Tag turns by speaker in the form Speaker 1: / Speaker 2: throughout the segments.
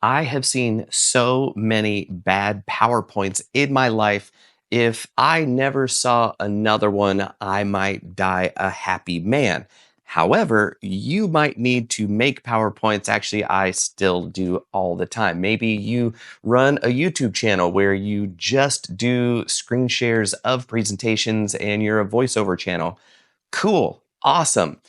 Speaker 1: I have seen so many bad PowerPoints in my life. If I never saw another one, I might die a happy man. However, you might need to make PowerPoints. Actually, I still do all the time. Maybe you run a YouTube channel where you just do screen shares of presentations and you're a voiceover channel. Cool. Awesome.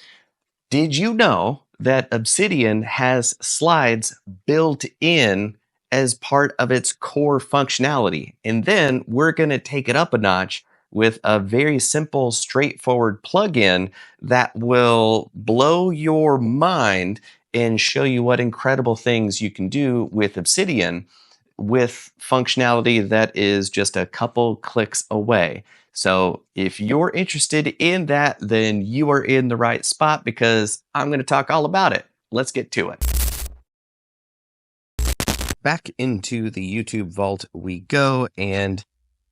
Speaker 1: Did you know that Obsidian has slides built in as part of its core functionality? And then we're going to take it up a notch with a very simple, straightforward plugin that will blow your mind and show you what incredible things you can do with Obsidian with functionality that is just a couple clicks away. So if you're interested in that, then you are in the right spot because I'm going to talk all about it. Let's get to it. Back into the YouTube vault we go, and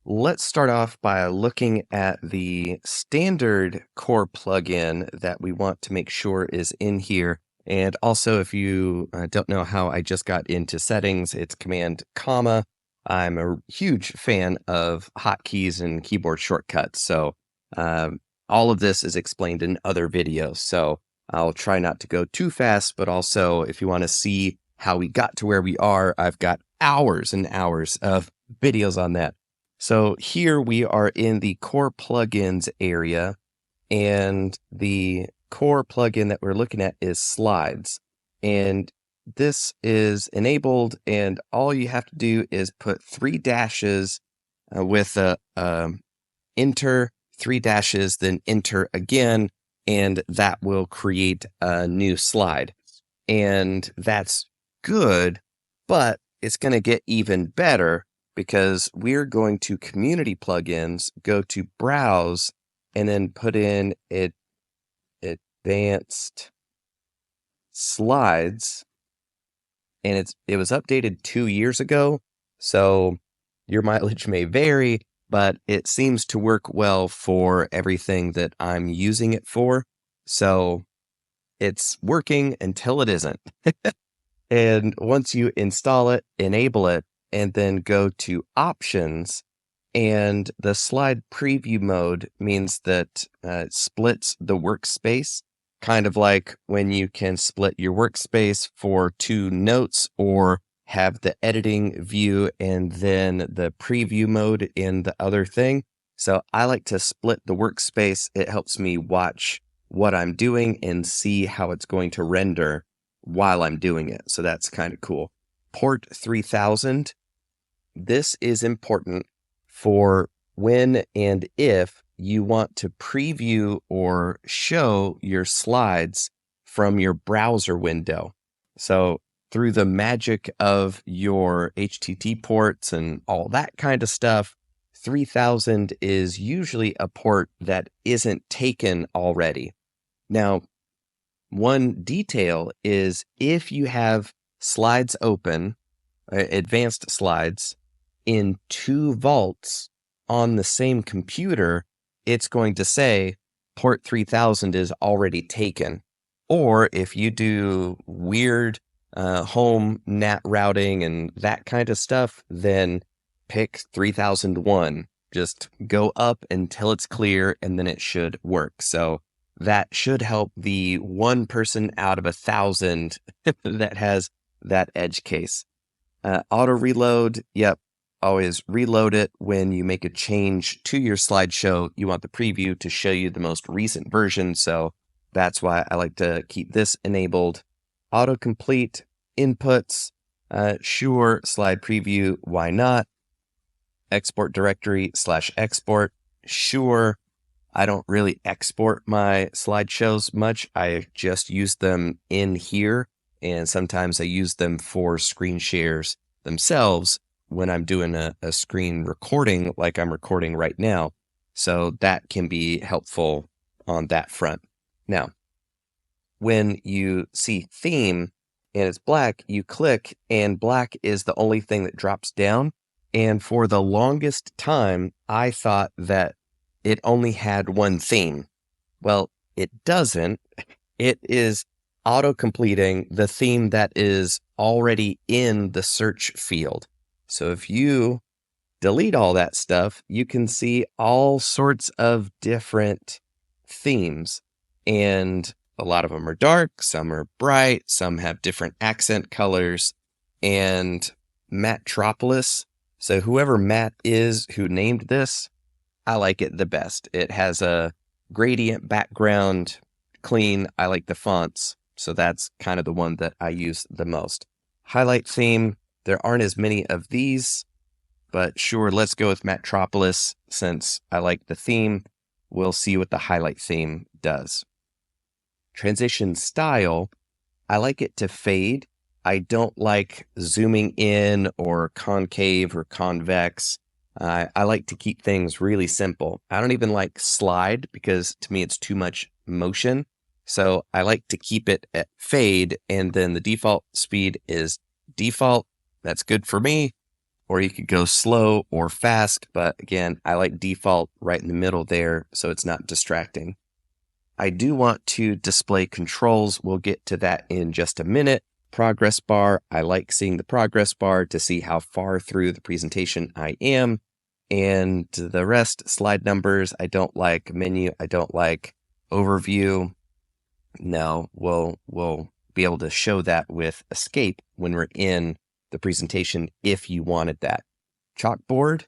Speaker 1: let's start off by looking at the standard core plugin that we want to make sure is in here. And also, if you don't know how I just got into settings, it's Command comma. I'm a huge fan of hotkeys and keyboard shortcuts. So all of this is explained in other videos. So I'll try not to go too fast, but also if you want to see how we got to where we are, I've got hours and hours of videos on that. So here we are in the core plugins area, and the core plugin that we're looking at is Slides. And this is enabled, and all you have to do is put 3 dashes with a enter, 3 dashes, then enter again, and that will create a new slide. And that's good, but it's going to get even better because we're going to Community Plugins, go to Browse, and then put in Advanced Slides. And it was updated 2 years ago, so your mileage may vary, but it seems to work well for everything that I'm using it for. So it's working until it isn't. And once you install it, enable it, and then go to Options, and the slide preview mode means that it splits the workspace, kind of like when you can split your workspace for 2 notes or have the editing view and then the preview mode in the other thing. So I like to split the workspace. It helps me watch what I'm doing and see how it's going to render while I'm doing it. So that's kind of cool. Port 3000. This is important for when and if you want to preview or show your slides from your browser window. So through the magic of your HTTP ports and all that kind of stuff, 3000 is usually a port that isn't taken already. Now, one detail is if you have slides open, advanced slides, in 2 vaults on the same computer, it's going to say port 3000 is already taken. Or if you do weird home NAT routing and that kind of stuff, then pick 3001. Just go up until it's clear and then it should work. So that should help the 1 person out of 1,000 that has that edge case. Auto reload, yep. Always reload it when you make a change to your slideshow. You want the preview to show you the most recent version, so that's why I like to keep this enabled. Autocomplete inputs, sure. Slide preview, why not? Export directory /export, sure. I don't really export my slideshows much. I just use them in here, and sometimes I use them for screen shares themselves when I'm doing a screen recording like I'm recording right now. So that can be helpful on that front. Now, when you see theme and it's black, you click and black is the only thing that drops down. And for the longest time, I thought that it only had one theme. Well, it doesn't. It is auto-completing the theme that is already in the search field. So if you delete all that stuff, you can see all sorts of different themes. And a lot of them are dark, some are bright, some have different accent colors. And Mattropolis, so whoever Matt is who named this, I like it the best. It has a gradient background, clean. I like the fonts, so that's kind of the one that I use the most. Highlight theme, there aren't as many of these, but sure, let's go with Mattropolis since I like the theme. We'll see what the highlight theme does. Transition style, I like it to fade. I don't like zooming in or concave or convex. I like to keep things really simple. I don't even like slide because to me it's too much motion. So I like to keep it at fade, and then the default speed is default. That's good for me. Or you could go slow or fast, but again, I like default right in the middle there so it's not distracting. I do want to display controls. We'll get to that in just a minute. Progress bar, I like seeing the progress bar to see how far through the presentation I am. And the rest, slide numbers, I don't like. Menu, I don't like. Overview, no, we'll be able to show that with escape when we're in the presentation if you wanted that. Chalkboard,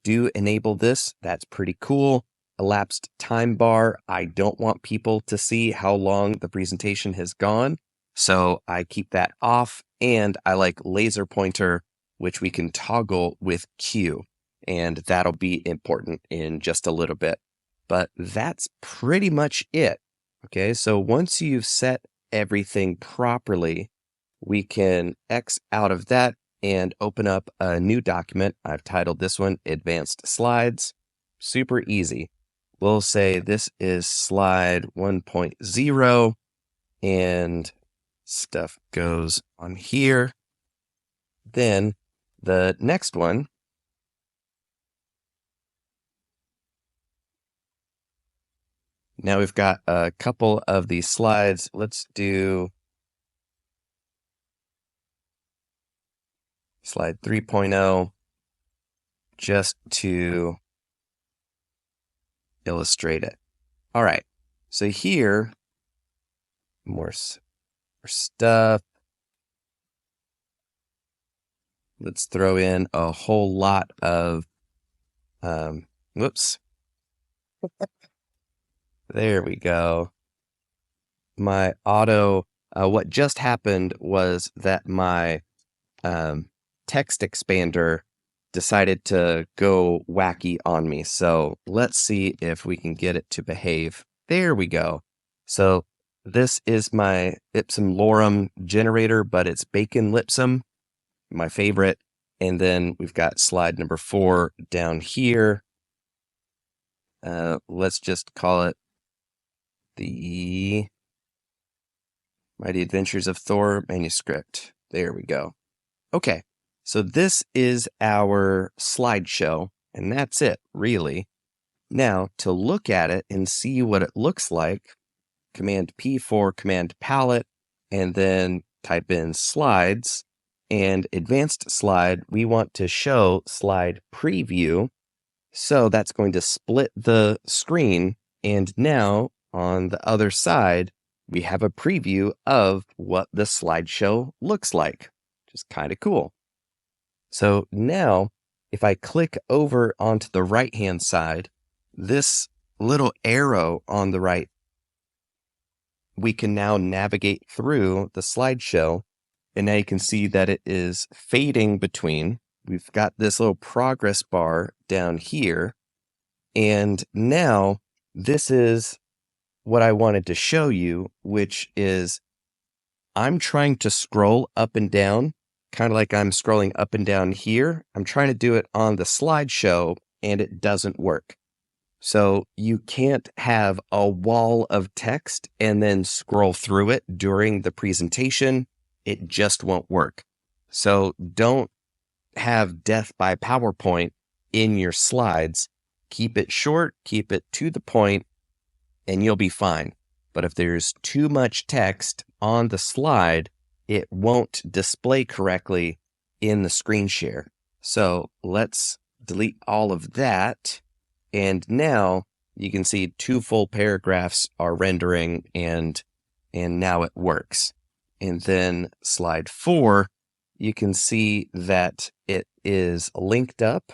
Speaker 1: do enable this. That's pretty cool. Elapsed time bar, I don't want people to see how long the presentation has gone, so I keep that off. And I like laser pointer, which we can toggle with Q, and that'll be important in just a little bit. But that's pretty much it. Okay, so once you've set everything properly, we can X out of that and open up a new document. I've titled this one Advanced Slides. Super easy. We'll say this is slide 1.0 and stuff goes on here. Then the next one, now we've got a couple of these slides. Let's do slide 3.0 just to illustrate it. All right, so here, more stuff. Let's throw in a whole lot of, whoops. There we go. My auto, what just happened was that my text expander decided to go wacky on me. So let's see if we can get it to behave. There we go. So this is my ipsum lorem generator, but it's bacon lipsum, my favorite. And then we've got slide number 4 down here. Let's just call it the Mighty Adventures of Thor manuscript. There we go. Okay, so this is our slideshow, and that's it, really. Now, to look at it and see what it looks like, Command P for Command Palette, and then type in slides, and advanced slide, we want to show slide preview. So that's going to split the screen, and now on the other side, we have a preview of what the slideshow looks like, which is kind of cool. So now, if I click over onto the right-hand side, this little arrow on the right, we can now navigate through the slideshow, and now you can see that it is fading between. We've got this little progress bar down here, and now this is what I wanted to show you, which is I'm trying to scroll up and down, kind of like I'm scrolling up and down here. I'm trying to do it on the slideshow, and it doesn't work. So you can't have a wall of text and then scroll through it during the presentation. It just won't work. So don't have death by PowerPoint in your slides. Keep it short, keep it to the point, and you'll be fine. But if there's too much text on the slide, it won't display correctly in the screen share. So let's delete all of that. And now you can see 2 full paragraphs are rendering and now it works. And then slide 4, you can see that it is linked up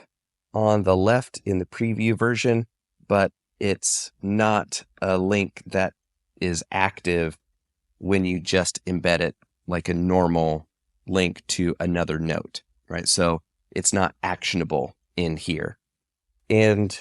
Speaker 1: on the left in the preview version, but it's not a link that is active when you just embed it like a normal link to another note, right? So it's not actionable in here. And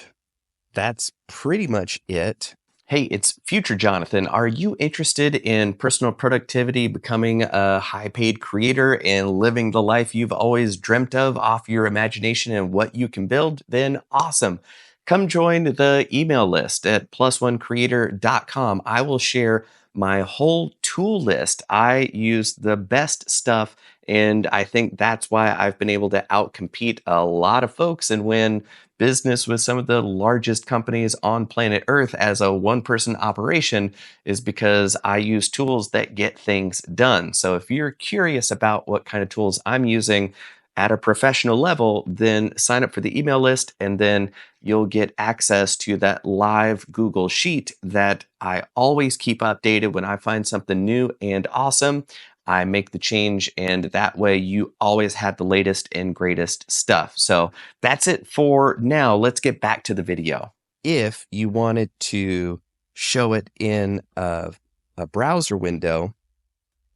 Speaker 1: that's pretty much it. Hey, it's Future Jonathan. Are you interested in personal productivity, becoming a high-paid creator, and living the life you've always dreamt of off your imagination and what you can build? Then awesome. Come join the email list at plusoncreator.com. I will share my whole tool list. I use the best stuff, and I think that's why I've been able to outcompete a lot of folks and win business with some of the largest companies on planet Earth as a one-person operation, is because I use tools that get things done. So if you're curious about what kind of tools I'm using at a professional level, then sign up for the email list, and then you'll get access to that live Google Sheet that I always keep updated. When I find something new and awesome, I make the change, and that way you always have the latest and greatest stuff. So that's it for now. Let's get back to the video. If you wanted to show it in a browser window,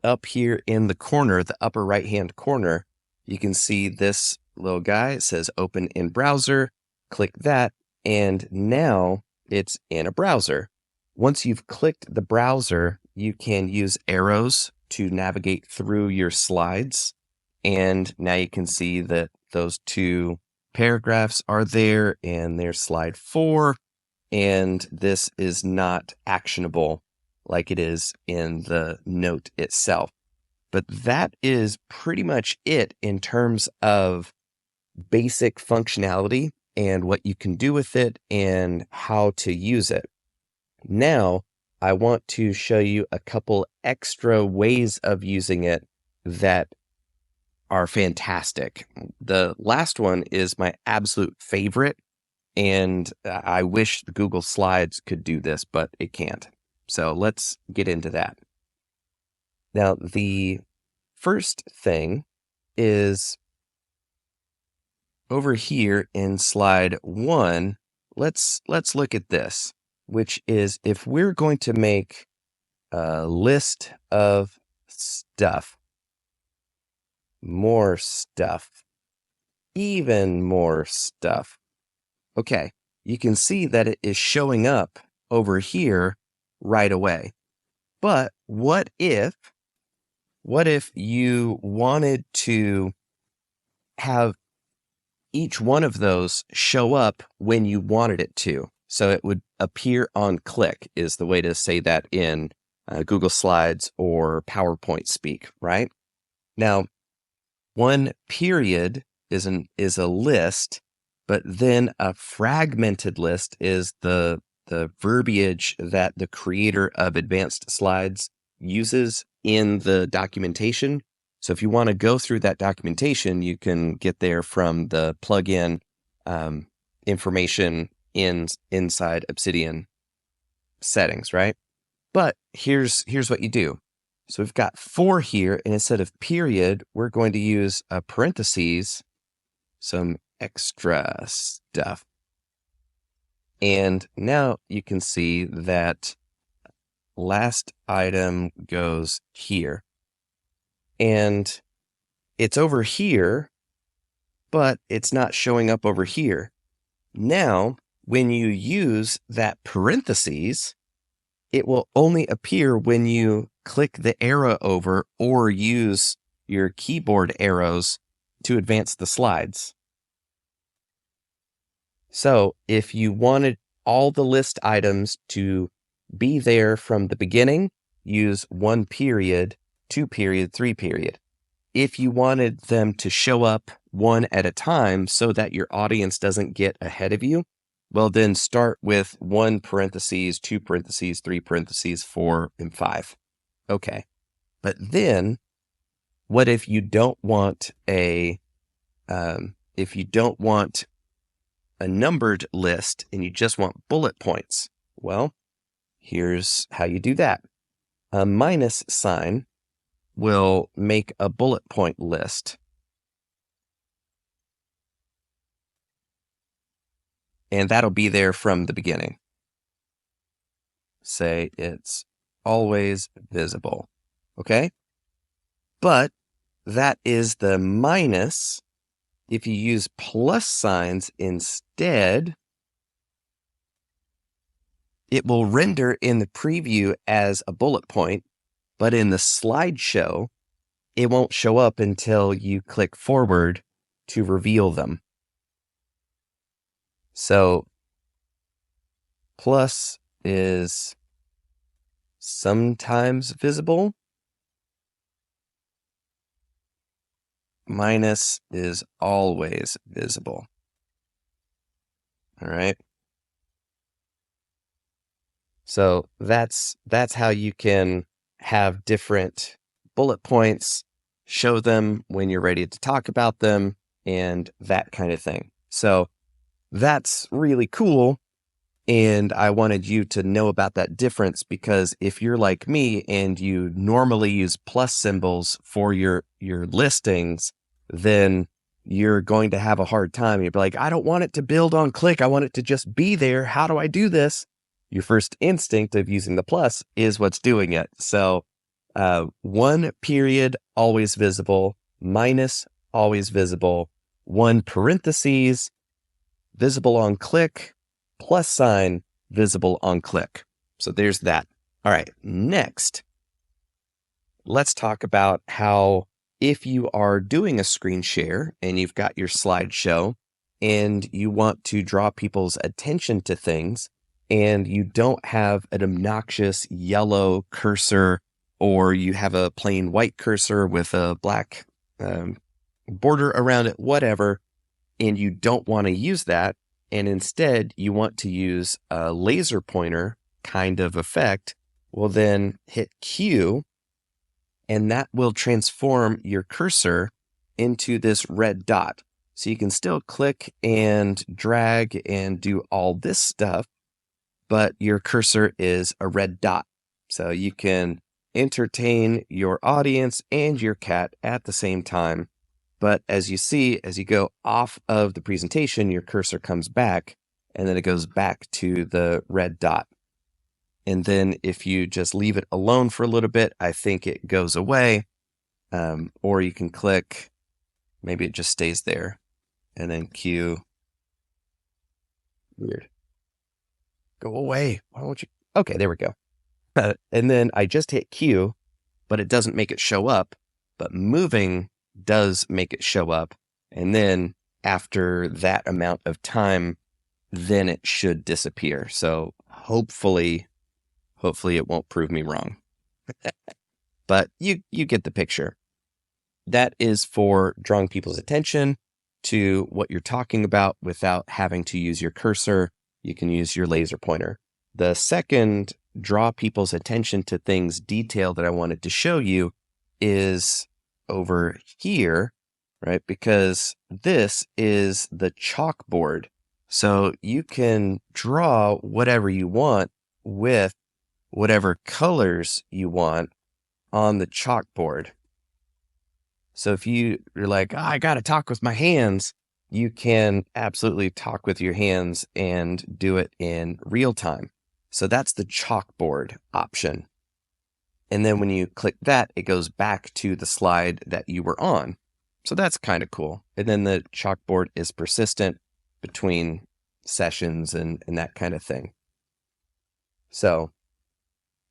Speaker 1: up here in the corner, the upper right-hand corner, you can see this little guy. It says open in browser. Click that, and now it's in a browser. Once you've clicked the browser, you can use arrows to navigate through your slides. And now you can see that those 2 paragraphs are there, and there's slide 4. And this is not actionable like it is in the note itself. But that is pretty much it in terms of basic functionality and what you can do with it and how to use it. Now, I want to show you a couple extra ways of using it that are fantastic. The last one is my absolute favorite, and I wish Google Slides could do this, but it can't. So let's get into that. Now, the first thing is over here in slide 1. Let's look at this, which is if we're going to make a list of stuff, more stuff, even more stuff. Okay, you can see that it is showing up over here right away. But what if you wanted to have each one of those show up when you wanted it to? So it would appear on click is the way to say that in Google Slides or PowerPoint speak, right? Now, one period is a list, but then a fragmented list is the verbiage that the creator of advanced slides uses in the documentation. So if you want to go through that documentation, you can get there from the plugin information inside Obsidian settings, right? But here's what you do. So we've got 4 here, and instead of period, we're going to use a parentheses, some extra stuff. And now you can see that last item goes here. And it's over here, but it's not showing up over here. Now, when you use that parentheses, it will only appear when you click the arrow over or use your keyboard arrows to advance the slides. So if you wanted all the list items to be there from the beginning, use 1 period, 2 period, 3 period. If you wanted them to show up one at a time so that your audience doesn't get ahead of you, well, then start with 1 parentheses, 2 parentheses, 3 parentheses, 4, and 5. Okay. But then What if you don't want a numbered list and you just want bullet points? Well, here's how you do that. A minus sign will make a bullet point list. And that'll be there from the beginning. Say it's always visible. Okay? But that is the minus. If you use plus signs instead, it will render in the preview as a bullet point, but in the slideshow, it won't show up until you click forward to reveal them. So plus is sometimes visible. Minus is always visible. All right. So that's how you can have different bullet points, show them when you're ready to talk about them, and that kind of thing. So that's really cool. And I wanted you to know about that difference, because if you're like me and you normally use plus symbols for your listings, then you're going to have a hard time. You'll be like, I don't want it to build on click. I want it to just be there. How do I do this? Your first instinct of using the plus is what's doing it. So 1 period, always visible, minus, always visible, 1 parentheses, visible on click, plus sign, visible on click. So there's that. All right, next, let's talk about how if you are doing a screen share and you've got your slideshow and you want to draw people's attention to things and you don't have an obnoxious yellow cursor, or you have a plain white cursor with a black border around it, whatever, and you don't want to use that, and instead you want to use a laser pointer kind of effect, well then hit Q, and that will transform your cursor into this red dot. So you can still click and drag and do all this stuff, but your cursor is a red dot. So you can entertain your audience and your cat at the same time. But as you see, as you go off of the presentation, your cursor comes back and then it goes back to the red dot. And then if you just leave it alone for a little bit, I think it goes away. Or you can click, maybe it just stays there, and then Q. Weird. Go away. Why won't you? Okay, there we go. And then I just hit Q, but it doesn't make it show up. But moving does make it show up. And then after that amount of time, then it should disappear. So hopefully it won't prove me wrong. But you get the picture. That is for drawing people's attention to what you're talking about without having to use your cursor. You can use your laser pointer. The second draw people's attention to things detail that I wanted to show you is over here, right? Because this is the chalkboard. So you can draw whatever you want with whatever colors you want on the chalkboard. So if you're like, oh, I got to talk with my hands, you can absolutely talk with your hands and do it in real time. So that's the chalkboard option. And then when you click that, it goes back to the slide that you were on. So that's kind of cool. And then the chalkboard is persistent between sessions and that kind of thing. So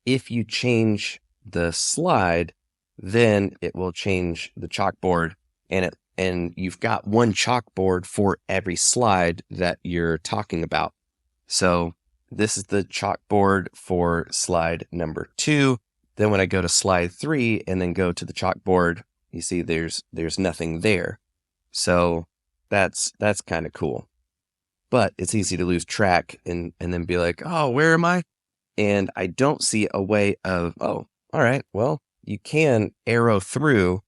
Speaker 1: if you change the slide, then it will change the chalkboard, and you've got one chalkboard for every slide that you're talking about. So this is the chalkboard for slide number 2. Then when I go to slide 3 and then go to the chalkboard, you see there's nothing there. So that's kind of cool. But it's easy to lose track and then be like, oh, where am I? And I don't see a way of, oh, all right, well, you can arrow through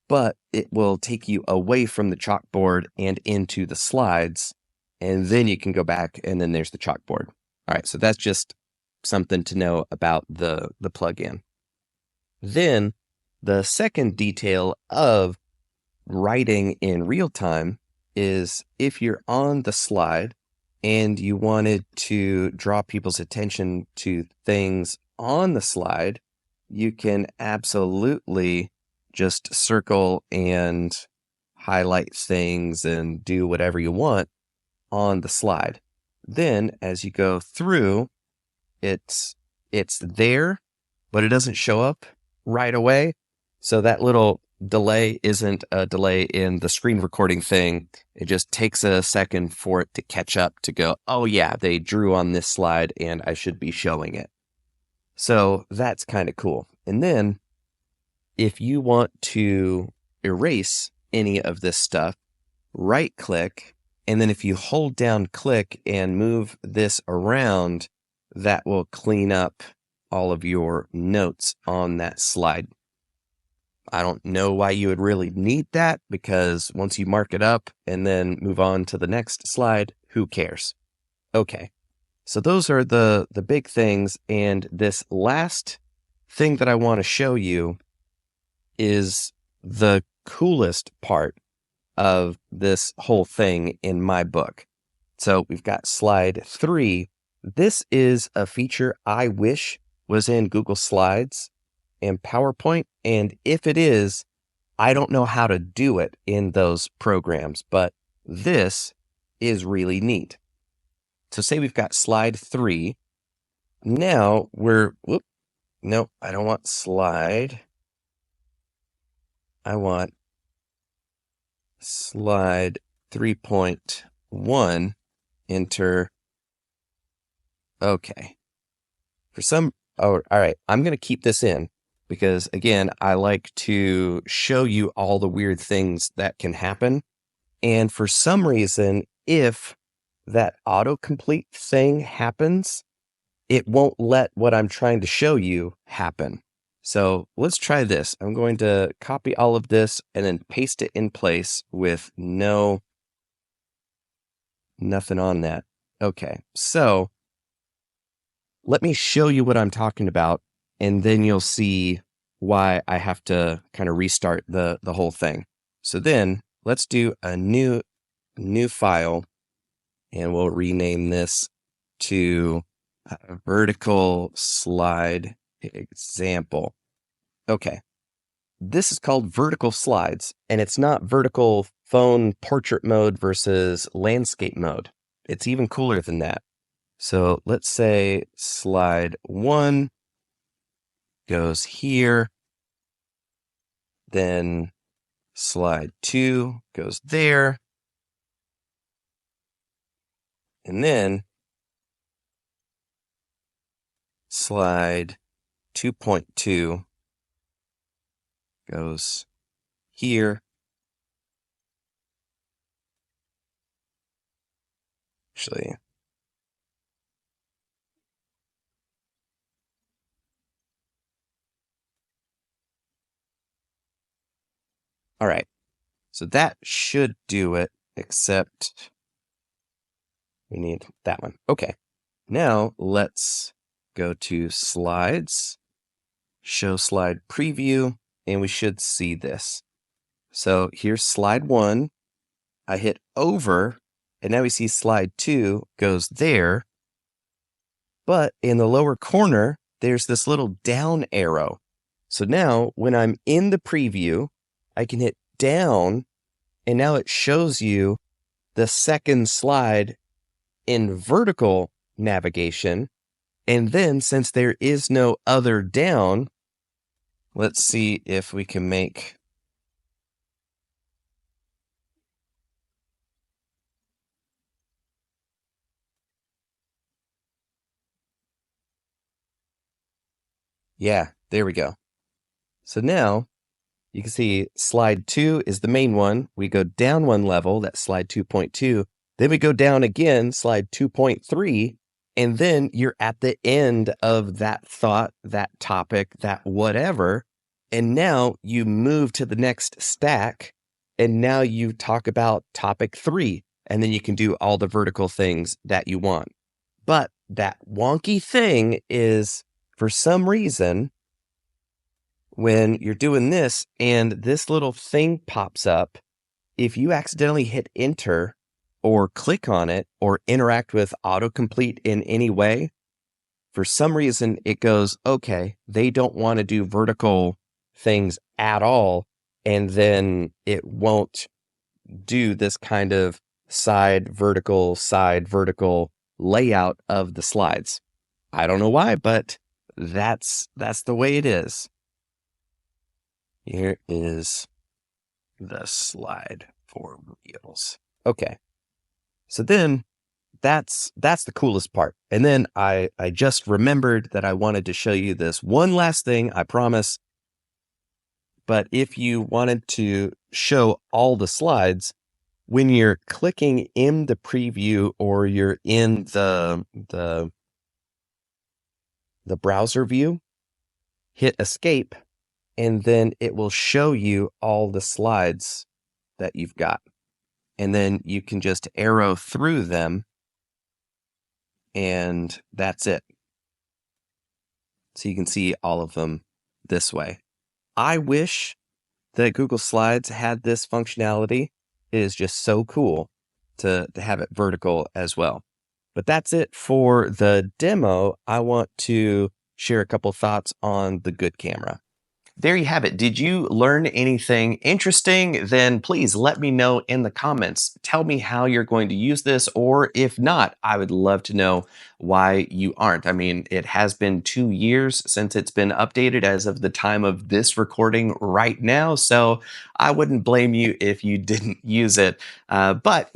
Speaker 1: but it will take you away from the chalkboard and into the slides, and then you can go back and then there's the chalkboard. All right, so that's just something to know about the plugin. Then the second detail of writing in real time is if you're on the slide and you wanted to draw people's attention to things on the slide, you can absolutely just circle and highlight things and do whatever you want on the slide. Then as you go through, it's there, but it doesn't show up right away. So that little delay isn't a delay in the screen recording thing. It just takes a second for it to catch up to go, oh yeah, they drew on this slide and I should be showing it. So that's kind of cool. And then if you want to erase any of this stuff, right click, and then if you hold down click and move this around, that will clean up all of your notes on that slide. I don't know why you would really need that, because once you mark it up and then move on to the next slide, who cares? Okay, so those are the big things. And this last thing that I want to show you is the coolest part of this whole thing in my book. So we've got slide 3. This is a feature I wish was in Google Slides and PowerPoint, and if it is, I don't know how to do it in those programs, but this is really neat. So say we've got slide 3. Now no, I don't want slide. I want slide 3.1, enter. Okay. All right, I'm going to keep this in because, again, I like to show you all the weird things that can happen. And for some reason, if that autocomplete thing happens, it won't let what I'm trying to show you happen. So let's try this. I'm going to copy all of this and then paste it in place with nothing on that. Okay, so let me show you what I'm talking about, and then you'll see why I have to kind of restart the whole thing. So then let's do a new file, and we'll rename this to vertical slide example. Okay, this is called vertical slides, and it's not vertical phone portrait mode versus landscape mode. It's even cooler than that. So let's say slide 1 goes here, then slide 2 goes there, and then slide 2.2 goes here. Actually, all right, so that should do it, except we need that one. Okay, now let's go to slides, show slide preview, and we should see this. So here's slide 1. I hit over, and now we see slide 2 goes there. But in the lower corner, there's this little down arrow. So now when I'm in the preview, I can hit down, and now it shows you the second slide in vertical navigation. And then since there is no other down, let's see if we can make yeah, there we go. So now you can see slide 2 is the main one. We go down one level, that's slide 2.2. Then we go down again, slide 2.3. And then you're at the end of that thought, that topic, that whatever. And now you move to the next stack, and now you talk about topic 3, and then you can do all the vertical things that you want. But that wonky thing is, for some reason, when you're doing this and this little thing pops up, if you accidentally hit enter or click on it or interact with autocomplete in any way, for some reason it goes, okay, they don't want to do vertical things at all. And then it won't do this kind of side vertical layout of the slides. I don't know why, but that's the way it is. Here is the slide for reels. Okay. So then that's the coolest part. And then I just remembered that I wanted to show you this one last thing, I promise. But if you wanted to show all the slides, when you're clicking in the preview or you're in the browser view, hit escape, and then it will show you all the slides that you've got. And then you can just arrow through them, and that's it. So you can see all of them this way. I wish that Google Slides had this functionality. It is just so cool to have it vertical as well. But that's it for the demo. I want to share a couple thoughts on the good camera. There you have it. Did you learn anything interesting? Then please let me know in the comments. Tell me how you're going to use this, or if not, I would love to know why you aren't. I mean, it has been 2 years since it's been updated as of the time of this recording right now, so I wouldn't blame you if you didn't use it. But,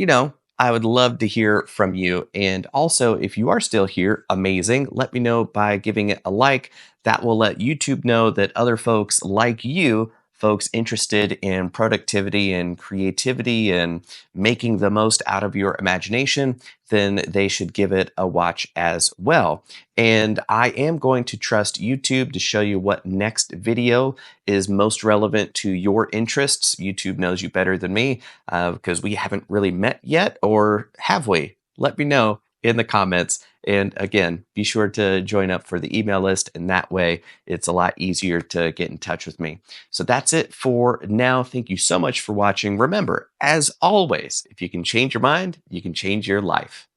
Speaker 1: I would love to hear from you. And also, if you are still here, amazing. Let me know by giving it a like. That will let YouTube know that other folks like you, folks interested in productivity and creativity and making the most out of your imagination, then they should give it a watch as well. And I am going to trust YouTube to show you what next video is most relevant to your interests. YouTube knows you better than me because we haven't really met yet, or have we? Let me know in the comments. And again, be sure to join up for the email list, and that way it's a lot easier to get in touch with me. So that's it for now. Thank you so much for watching. Remember, as always, if you can change your mind, you can change your life.